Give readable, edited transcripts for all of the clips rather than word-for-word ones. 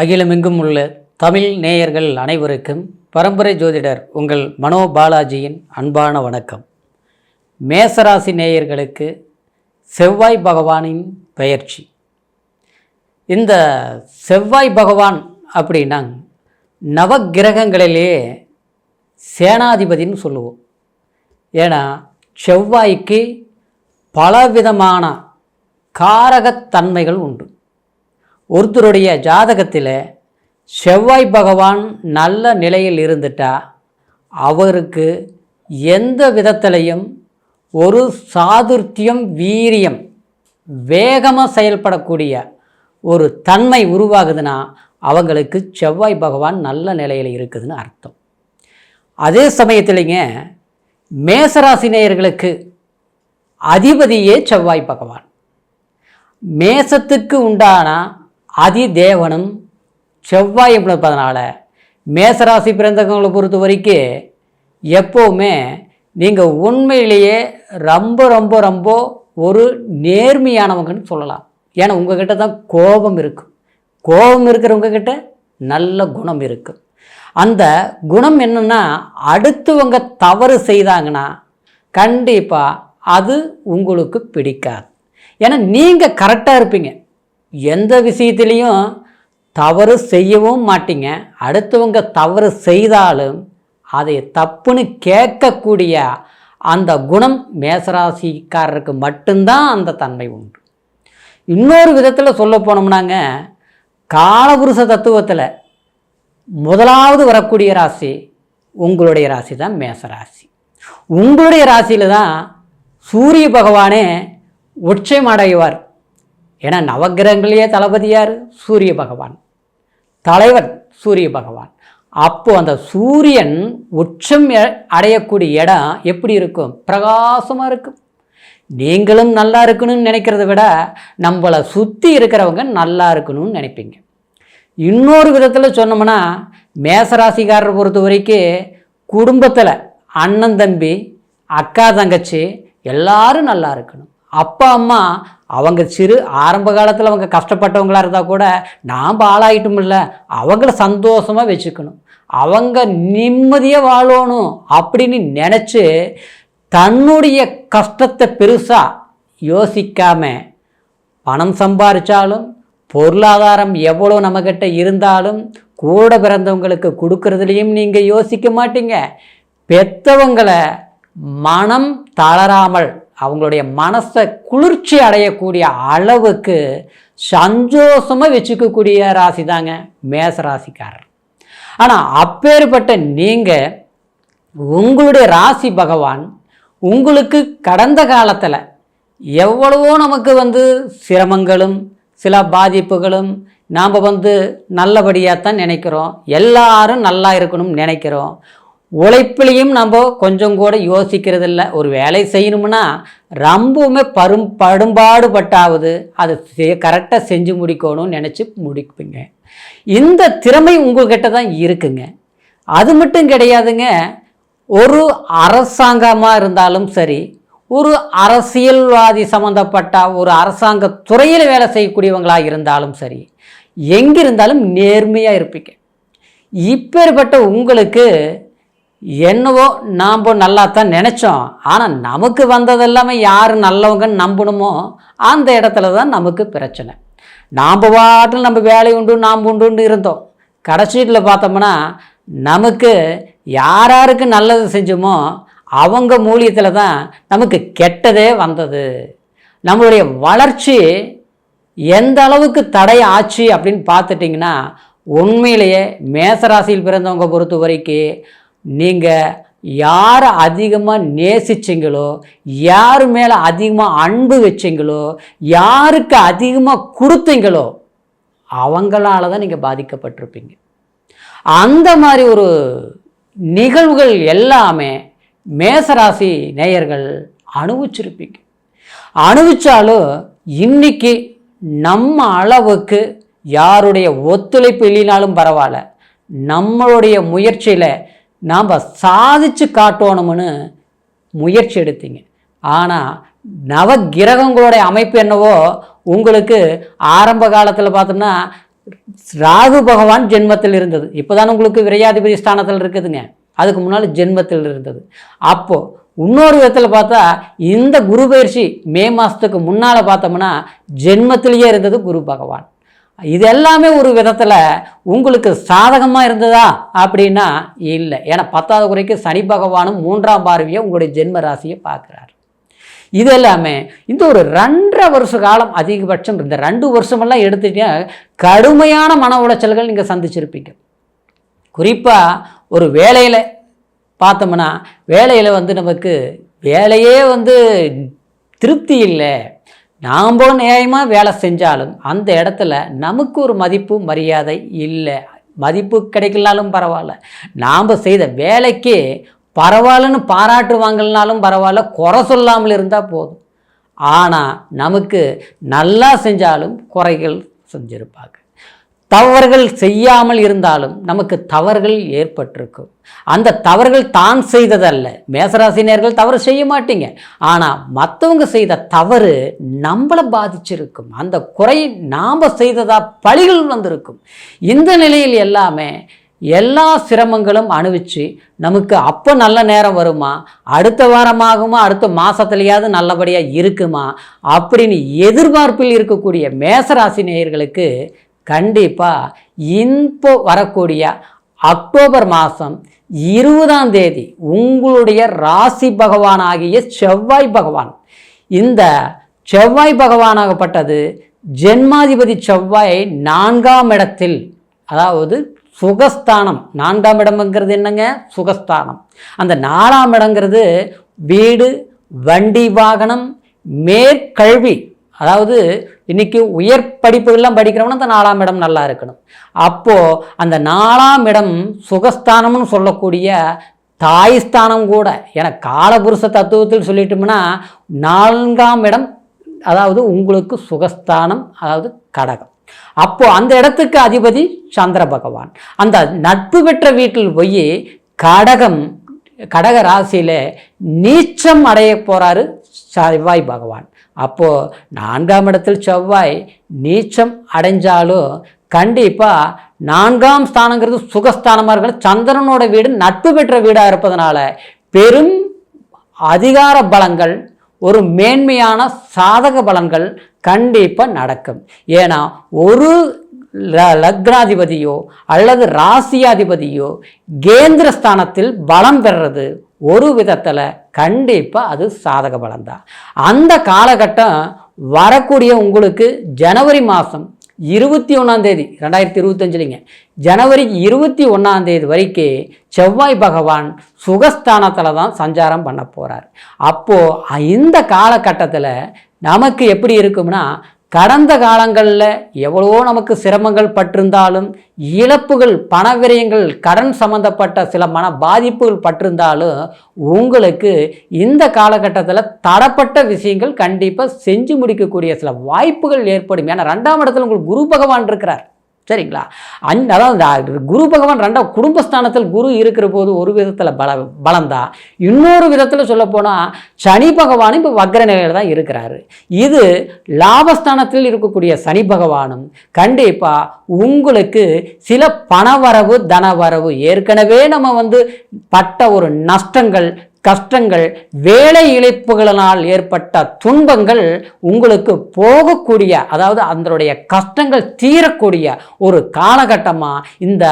அகிலமெங்கும் உள்ள தமிழ் நேயர்கள் அனைவருக்கும் பரம்பரை ஜோதிடர் உங்கள் மனோ பாலாஜியின் அன்பான வணக்கம். மேசராசி நேயர்களுக்கு செவ்வாய் பகவானின் பெயர்ச்சி. இந்த செவ்வாய் பகவான் அப்படின்னா நவக்கிரகங்களிலே சேனாதிபதின்னு சொல்லுவோம். ஏன்னா செவ்வாய்க்கு பலவிதமான காரகத்தன்மைகள் உண்டு. ஒருத்தருடைய ஜாதகத்தில் செவ்வாய் பகவான் நல்ல நிலையில் இருந்துட்டா அவருக்கு எந்த விதத்திலையும் ஒரு சாதுர்த்தியம், வீரியம், வேகமாக செயல்படக்கூடிய ஒரு தன்மை உருவாகுதுன்னா அவங்களுக்கு செவ்வாய் பகவான் நல்ல நிலையில் இருக்குதுன்னு அர்த்தம். அதே சமயத்திலேங்க மேசராசி நேயர்களுக்கு அதிபதியே செவ்வாய் பகவான். மேசத்துக்கு உண்டான அதிதேவனும் செவ்வாய் என்பதனால மேசராசி பிறந்தவங்களை பொறுத்த வரைக்கும் எப்போவுமே நீங்கள் உண்மையிலேயே ரொம்ப ரொம்ப ரொம்ப ஒரு நேர்மையானவங்கன்னு சொல்லலாம். ஏன்னா உங்ககிட்ட தான் கோபம் இருக்கும். கோபம் இருக்கிறவங்கக்கிட்ட நல்ல குணம் இருக்கும். அந்த குணம் என்னென்னா, அடுத்தவங்க தவறு செய்தாங்கன்னா கண்டிப்பாக அது உங்களுக்கு பிடிக்காது. ஏன்னா நீங்கள் கரெக்டாக இருப்பீங்க. எந்த விஷயத்துலேயும் தவறு செய்யவும் மாட்டீங்க. அடுத்தவங்க தவறு செய்தாலும் அதை தப்புன்னு கேட்கக்கூடிய அந்த குணம் மேசராசிக்காரருக்கு மட்டும்தான் அந்த தன்மை உண்டு. இன்னொரு விதத்தில் சொல்ல போனோம்னாங்க, காலபுருஷ தத்துவத்தில் முதலாவது வரக்கூடிய ராசி உங்களுடைய ராசி தான் மேசராசி. உங்களுடைய ராசியில் தான் சூரிய பகவானே உச்சமடைவார். ஏன்னா நவக்கிரகங்களையே தளபதி யார்? சூரிய பகவான், தலைவர் சூரிய பகவான். அப்போது அந்த சூரியன் உச்சம் அடையக்கூடிய இடம் எப்படி இருக்கும்? பிரகாசமாக இருக்கும். நீங்களும் நல்லா இருக்கணும்னு நினைக்கிறத விட நம்மளை சுற்றி இருக்கிறவங்க நல்லா இருக்கணும்னு நினைப்பீங்க. இன்னொரு விதத்தில் சொன்னோம்னா, மேசராசிக்காரரை பொறுத்த வரைக்கும் குடும்பத்தில் அண்ணன் தம்பி, அக்கா தங்கச்சி எல்லாரும் நல்லா இருக்கணும். அப்பா அம்மா அவங்க ஆரம்ப காலத்தில் அவங்க கஷ்டப்பட்டவங்களாக இருந்தால் கூட நாம் ஆளாயிட்டும் இல்லை, அவங்கள சந்தோஷமாக வச்சுக்கணும், அவங்க நிம்மதியாக வாழணும் அப்படின்னு நினச்சி தன்னுடைய கஷ்டத்தை பெருசாக யோசிக்காமல் பணம் சம்பாதிச்சாலும் பொருளாதாரம் எவ்வளோ நம்மக்கிட்ட இருந்தாலும் கூட பிறந்தவங்களுக்கு கொடுக்கறதுலையும் நீங்கள் யோசிக்க மாட்டீங்க. பெற்றவங்களை மனம் தளராமல் அவங்களுடைய மனசை குளிர்ச்சி அடையக்கூடிய அளவுக்கு சந்தோஷமாக வச்சுக்கக்கூடிய ராசி தாங்க மேசராசிக்காரர். ஆனால் அப்பேற்பட்ட நீங்கள் உங்களுடைய ராசி பகவான் உங்களுக்கு கடந்த காலத்தில் எவ்வளவோ நமக்கு சிரமங்களும் சில பாதிப்புகளும் நாம் நல்லபடியாக தான் நினைக்கிறோம். எல்லாரும் நல்லா இருக்கணும்னு நினைக்கிறோம். உழைப்புலையும் நம்ம கொஞ்சம் கூட யோசிக்கிறதில்ல. ஒரு வேலை செய்யணும்னா ரொம்பவுமே படும்பாடுபட்டாவது அதை கரெக்டாக செஞ்சு முடிக்கணும்னு நினச்சி முடிப்பீங்க. இந்த திறமை உங்கள்கிட்ட தான் இருக்குங்க. அது மட்டும் கிடையாதுங்க. ஒரு அரசாங்கமாக இருந்தாலும் சரி, ஒரு அரசியல்வாதி சம்மந்தப்பட்ட ஒரு அரசாங்க துறையில் வேலை செய்யக்கூடியவங்களாக இருந்தாலும் சரி, எங்கிருந்தாலும் நேர்மையாக இருப்பீங்க. இப்பேற்பட்ட உங்களுக்கு என்னவோ நாம் நல்லா தான் நினச்சோம், ஆனால் நமக்கு வந்ததெல்லாமே யார் நல்லவங்கன்னு நம்பணுமோ அந்த இடத்துல தான் நமக்கு பிரச்சனை. நாம் பாட்டில் நம்ம வேலை உண்டு நாம் உண்டுன்னு இருந்தோம். கடைசியில் பார்த்தோம்னா நமக்கு யாருக்கு நல்லது செஞ்சோமோ அவங்க மூலியத்தில் தான் நமக்கு கெட்டதே வந்தது. நம்மளுடைய வளர்ச்சி எந்த அளவுக்கு தடை ஆச்சு அப்படின்னு பார்த்துட்டிங்கன்னா, உண்மையிலேயே மேசராசியில் பிறந்தவங்க பொறுத்த வரைக்கும் நீங்கள் யாரை அதிகமாக நேசிச்சிங்களோ, யார் மேலே அதிகமாக அன்பு வச்சிங்களோ, யாருக்கு அதிகமாக கொடுத்தீங்களோ அவங்களால தான் நீங்கள் பாதிக்கப்பட்டிருப்பீங்க. அந்த மாதிரி ஒரு நிகழ்வுகள் எல்லாமே மேசராசி நேயர்கள் அனுபவிச்சிருப்பீங்க. அனுபவிச்சாலும் இன்னைக்கு நம்ம அளவுக்கு யாருடைய ஒத்துழைப்பு இல்லைனாலும் பரவாயில்ல, நம்மளுடைய முயற்சியில் நாம் சாதிச்சு காட்டணும்னு முயற்சி எடுத்தீங்க. ஆனால் நவகிரகங்களுடைய அமைப்பு என்னவோ உங்களுக்கு ஆரம்ப காலத்தில் பார்த்தோம்னா ராகு பகவான் ஜென்மத்தில் இருந்தது. இப்போதான் உங்களுக்கு விரையாதிபதி ஸ்தானத்தில் இருக்குதுங்க. அதுக்கு முன்னால் ஜென்மத்தில் இருந்தது. அப்போது இன்னொரு விதத்தில் பார்த்தா இந்த குரு பயிற்சி மே மாதத்துக்கு முன்னால் பார்த்தோம்னா ஜென்மத்திலேயே இருந்தது குரு பகவான். இது எல்லாமே ஒரு விதத்தில் உங்களுக்கு சாதகமாக இருந்ததா அப்படின்னா இல்லை. ஏன்னா 10வது குறைக்கு சனி பகவானும் 3ஆம் பார்வையை உங்களுடைய ஜென்ம ராசியை பார்க்குறாரு. இது எல்லாமே இந்த ஒரு 2.5 வருஷ காலம் அதிகபட்சம், இந்த 2 வருஷமெல்லாம் எடுத்துட்டீங்கன்னா கடுமையான மன உளைச்சல்கள் நீங்கள் சந்திச்சிருப்பீங்க. குறிப்பாக ஒரு வேலையில் பார்த்தோம்னா வேலையில் நமக்கு வேலையே திருப்தி இல்லை. நாம் நியாயமாக வேலை செஞ்சாலும் அந்த இடத்துல நமக்கு ஒரு மதிப்பு மரியாதை இல்லை. மதிப்பு கிடைக்கலனாலும் பரவாயில்ல, நாம் செய்த வேலைக்கே பரவாயில்லன்னு பாராட்டுவாங்கனாலும் பரவாயில்ல, குறை சொல்லாமல் இருந்தால் போதும். ஆனால் நமக்கு நல்லா செஞ்சாலும் குறைகள் செஞ்சுருப்பாங்க. தவறுகள் செய்யாமல் இருந்தாலும் நமக்கு தவறுகள் ஏற்பட்டிருக்கும். அந்த தவறுகள் தான் செய்ததல்ல. மேசராசினியர்கள் தவறு செய்ய மாட்டீங்க, ஆனால் மற்றவங்க செய்த தவறு நம்மளை பாதிச்சிருக்கும். அந்த குறை நாம் செய்ததா பழிகள் வந்திருக்கும். இந்த நிலையில் எல்லாமே எல்லா சிரமங்களும் அனுபவிச்சு நமக்கு அப்போ நல்ல நேரம் வருமா, அடுத்த வாரமாகுமா, அடுத்த மாதத்துலையாவது நல்லபடியாக இருக்குமா அப்படின்னு எதிர்பார்ப்பில் இருக்கக்கூடிய மேசராசி நேயர்களுக்கு கண்டிப்பாக இப்போ வரக்கூடிய அக்டோபர் மாதம் 20ஆம் தேதி உங்களுடைய ராசி பகவானாகிய செவ்வாய் பகவான், இந்த செவ்வாய் பகவானாகப்பட்டது ஜென்மாதிபதி செவ்வாய் 4ஆம் இடத்தில், அதாவது சுகஸ்தானம். 4ஆம் இடம்ங்கிறது என்னங்க? சுகஸ்தானம். அந்த 4ஆம் இடங்கிறது வீடு, வண்டி, வாகனம், மேற்கல்வி. அதாவது இன்றைக்கி உயர் படிப்புகள்லாம் படிக்கிறவனா அந்த 4ஆம் இடம் நல்லா இருக்கணும். அப்போது அந்த 4ஆம் இடம் சுகஸ்தானம்னு சொல்லக்கூடிய தாய்ஸ்தானம் கூட. ஏன்னா காலபுருஷ தத்துவத்தில் சொல்லிட்டோம்னா 4ஆம் இடம் அதாவது உங்களுக்கு சுகஸ்தானம், அதாவது கடகம். அப்போது அந்த இடத்துக்கு அதிபதி சந்திர பகவான். அந்த நட்பு பெற்ற வீட்டில் போய் கடக ராசியில் நீச்சம் அடைய போகிறாரு செவ்வாய் பகவான். அப்போது 4ஆம் இடத்தில் செவ்வாய் நீச்சம் அடைஞ்சாலும் கண்டிப்பாக 4ஆம் ஸ்தானங்கிறது சுகஸ்தானமாக இருக்கிற சந்திரனோட வீடு நட்பு பெற்ற வீடாக இருப்பதனால பெரும் அதிகார பலங்கள், ஒரு மேன்மையான சாதக பலன்கள் கண்டிப்பாக நடக்கும். ஏன்னா ஒரு லக்னாதிபதியோ அல்லது ராசியாதிபதியோ கேந்திர ஸ்தானத்தில் பலம் பெறுறது ஒரு விதத்தில் கண்டிப்பாக அது சாதக பலன்தான். அந்த காலகட்டம் வரக்கூடிய உங்களுக்கு ஜனவரி மாதம் 21ஆம் தேதி 2025 ஜனவரி 21ஆம் தேதி வரைக்கும் செவ்வாய் பகவான் சுகஸ்தானத்தில் தான் சஞ்சாரம் பண்ண போகிறார். அப்போது இந்த காலகட்டத்தில் நமக்கு எப்படி இருக்கும்னா, கடந்த காலங்களில் எவ்வளவோ நமக்கு சிரமங்கள் பட்டிருந்தாலும், இழப்புகள், பண விரயங்கள், கடன் சம்பந்தப்பட்ட சில மன பாதிப்புகள் பட்டிருந்தாலும் உங்களுக்கு இந்த காலகட்டத்தில் தடப்பட்ட விஷயங்கள் கண்டிப்பாக செஞ்சு முடிக்கக்கூடிய சில வாய்ப்புகள் ஏற்படும். ஏன்னா 2ஆம் இடத்துல உங்களுக்கு குரு பகவான் இருக்கிறார். சரிங்களா? அதாவது குரு பகவான் 2ஆம் குடும்பஸ்தானத்தில் குரு இருக்கிற போது ஒரு விதத்தில் பலம்தான். இன்னொரு விதத்தில் சொல்லப்போனால் சனி பகவானும் இப்போ வக்ர நிலையில் தான் இருக்கிறாரு. இது லாபஸ்தானத்தில் இருக்கக்கூடிய சனி பகவானும் கண்டிப்பாக உங்களுக்கு சில பணவரவு, தனவரவு, ஏற்கனவே நம்ம பட்ட ஒரு நஷ்டங்கள், கஷ்டங்கள், வேலை இழப்புகளினால் ஏற்பட்ட துன்பங்கள் உங்களுக்கு போகக்கூடிய, அதாவது அதனுடைய கஷ்டங்கள் தீரக்கூடிய ஒரு காலகட்டமாக இந்த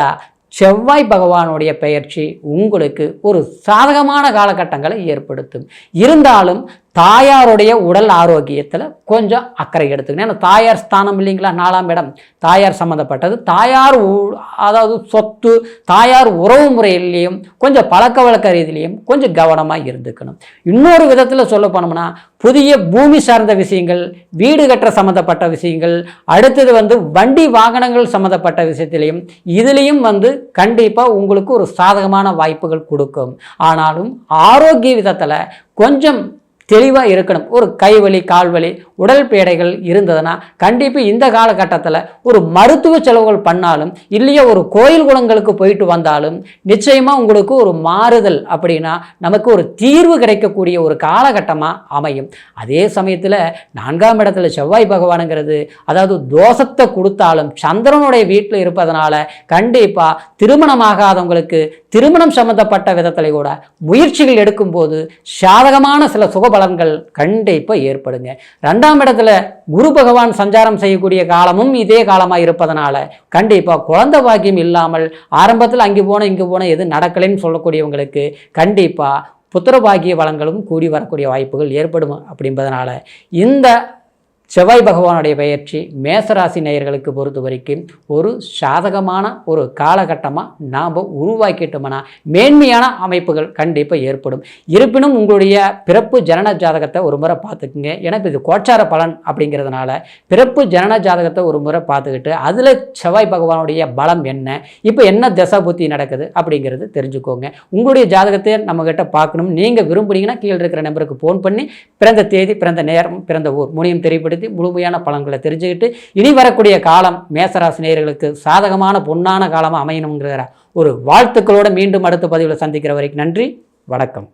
செவ்வாய் பகவானுடைய பெயர்ச்சி உங்களுக்கு ஒரு சாதகமான காலகட்டங்களை ஏற்படுத்தும். இருந்தாலும் தாயாருடைய உடல் ஆரோக்கியத்தில் கொஞ்சம் அக்கறை எடுத்துக்கணும். ஏன்னா தாயார் ஸ்தானம் இல்லைங்களா, 4ஆம் இடம் தாயார் சம்மந்தப்பட்டது. தாயார் அதாவது சொத்து, தாயார் உறவு முறையிலையும் கொஞ்சம் பழக்க வழக்க ரீதியிலையும் கொஞ்சம் கவனமாக இருந்துக்கணும். இன்னொரு விதத்தில் சொல்ல போனோம்னா புதிய பூமி சார்ந்த விஷயங்கள், வீடு கட்டுற சம்மந்தப்பட்ட விஷயங்கள், அடுத்தது வண்டி வாகனங்கள் சம்மந்தப்பட்ட விஷயத்திலையும் இதுலேயும் கண்டிப்பாக உங்களுக்கு ஒரு சாதகமான வாய்ப்புகள் கொடுக்கும். ஆனாலும் ஆரோக்கிய விதத்தில் கொஞ்சம் தெளிவாக இருக்கணும். ஒரு கைவலி கால்வலி உடல் பேடைகள் இருந்ததுன்னா கண்டிப்பாக இந்த காலகட்டத்தில் ஒரு மருத்துவ செலவுகள் பண்ணாலும் இல்லையா ஒரு கோயில் குளங்களுக்கு போயிட்டு வந்தாலும் நிச்சயமாக உங்களுக்கு ஒரு மாறுதல் அப்படின்னா நமக்கு ஒரு தீர்வு கிடைக்கக்கூடிய ஒரு காலகட்டமாக அமையும். அதே சமயத்தில் 4ஆம் இடத்துல செவ்வாய் பகவானுங்கிறது அதாவது தோஷத்தை கொடுத்தாலும் சந்திரனுடைய வீட்டில் இருப்பதனால கண்டிப்பாக திருமணமாகாதவங்களுக்கு திருமணம் சம்பந்தப்பட்ட விதத்தில் கூட முயற்சிகள் எடுக்கும்போது சாதகமான சில சுகபலன்கள் கண்டிப்பாக ஏற்படுங்க. 2ஆம் இடத்துல குரு பகவான் சஞ்சாரம் செய்யக்கூடிய காலமும் இதே காலமாக இருப்பதனால கண்டிப்பாக குழந்தை பாக்கியம் இல்லாமல் ஆரம்பத்தில் அங்கே போன இங்கே போன எது நடக்கலைன்னு சொல்லக்கூடியவங்களுக்கு கண்டிப்பாக புத்திரபாகிய வளங்களும் கூடி வரக்கூடிய வாய்ப்புகள் ஏற்படும். அப்படின்பதனால இந்த செவ்வாய் பகவானுடைய பெயர்ச்சி மேசராசி நேயர்களுக்கு பொறுத்த வரைக்கும் ஒரு சாதகமான ஒரு காலகட்டமாக நாம் உருவாக்கிட்டோம்னா மேன்மையான அமைப்புகள் கண்டிப்பாக ஏற்படும். இருப்பினும் உங்களுடைய பிறப்பு ஜனன ஜாதகத்தை ஒரு முறை பார்த்துக்குங்க. ஏன்னா இது கோச்சார பலன் அப்படிங்கிறதுனால பிறப்பு ஜனன ஜாதகத்தை ஒரு முறை பார்த்துக்கிட்டு அதில் செவ்வாய் பகவானுடைய பலம் என்ன, இப்போ என்ன தசா புத்தி நடக்குது அப்படிங்கிறது தெரிஞ்சுக்கோங்க. உங்களுடைய ஜாதகத்தை நம்மக்கிட்ட பார்க்கணும் நீங்கள் விரும்புனீங்கன்னா கீழே இருக்கிற நம்பருக்கு ஃபோன் பண்ணி பிறந்த தேதி பிறந்த நேரம் பிறந்த ஊர் மூணையும் தெரியப்படுத்தி முழுமையான பலன்களை தெரிஞ்சுக்கிட்டு இனி வரக்கூடிய காலம் மேசராசி நேயர்களுக்கு சாதகமான பொன்னான காலமாக அமையணுங்கிற ஒரு வாழ்த்துக்களோடு மீண்டும் அடுத்த பதிவில் சந்திக்கிற வரைக்கும் நன்றி, வணக்கம்.